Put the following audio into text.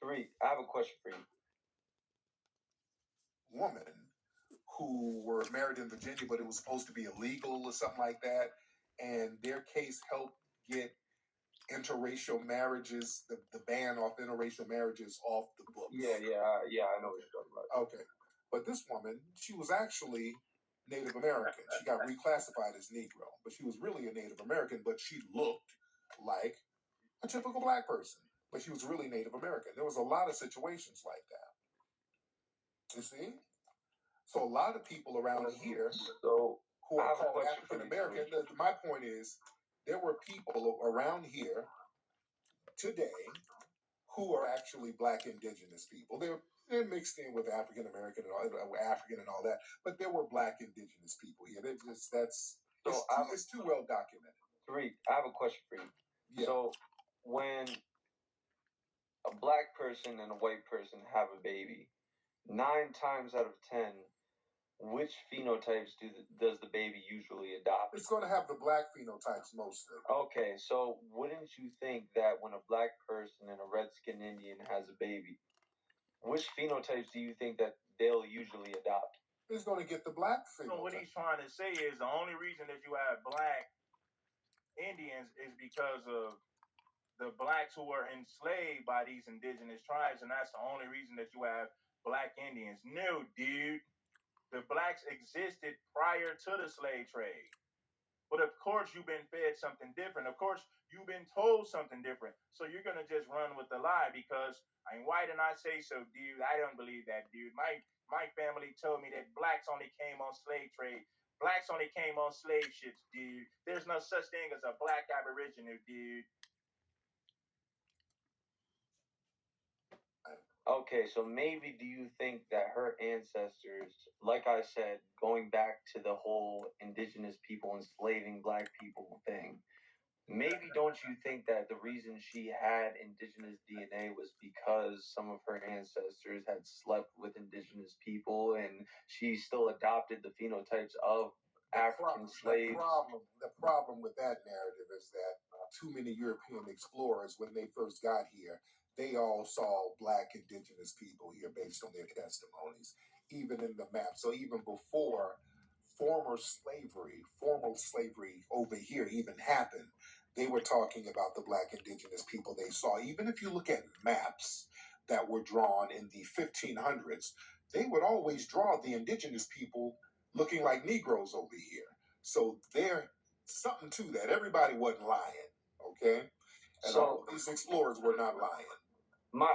Tariq, I have a question for you. Woman who were married in Virginia, but it was supposed to be illegal or something like that, and their case helped get interracial marriages, the ban off interracial marriages off the books. Yeah, I know what you're talking about. Okay. But this woman, she was actually Native American. She got reclassified as Negro, but she was really a Native American, but she looked like a typical black person, but she was really Native American. There was a lot of situations like that. You see? So a lot of people around here who are called African American, my point is, there were people around here today who are actually black indigenous people. They're mixed in with African American and all, African and all that, but there were black indigenous people here. It's too well documented. Tariq, I have a question for you. Yeah. So when a black person and a white person have a baby, 9 times out of 10, which phenotypes does the baby usually adopt? It's going to have the black phenotypes mostly. Okay, so wouldn't you think that when a black person and a red-skinned Indian has a baby, which phenotypes do you think that they'll usually adopt? It's going to get the black phenotype. So what he's trying to say is the only reason that you have black Indians is because of the blacks who were enslaved by these indigenous tribes, and that's the only reason that you have black Indians. No, dude. The blacks existed prior to the slave trade. But of course, you've been fed something different. Of course, you've been told something different. So you're going to just run with the lie because why didn't I say so, dude? I don't believe that, dude. My family told me that blacks only came on slave trade. Blacks only came on slave ships, dude. There's no such thing as a black Aboriginal, dude. Okay, so maybe do you think that her ancestors, like I said, going back to the whole indigenous people enslaving black people thing, maybe don't you think that the reason she had indigenous DNA was because some of her ancestors had slept with indigenous people and she still adopted the phenotypes of African slaves? The problem with that narrative is that too many European explorers, when they first got here, they all saw black indigenous people here based on their testimonies, even in the map. So even before formal slavery over here even happened, they were talking about the black indigenous people they saw. Even if you look at maps that were drawn in the 1500s, they would always draw the indigenous people looking like Negroes over here. So there's something to that. Everybody wasn't lying, okay? And all these explorers were not lying.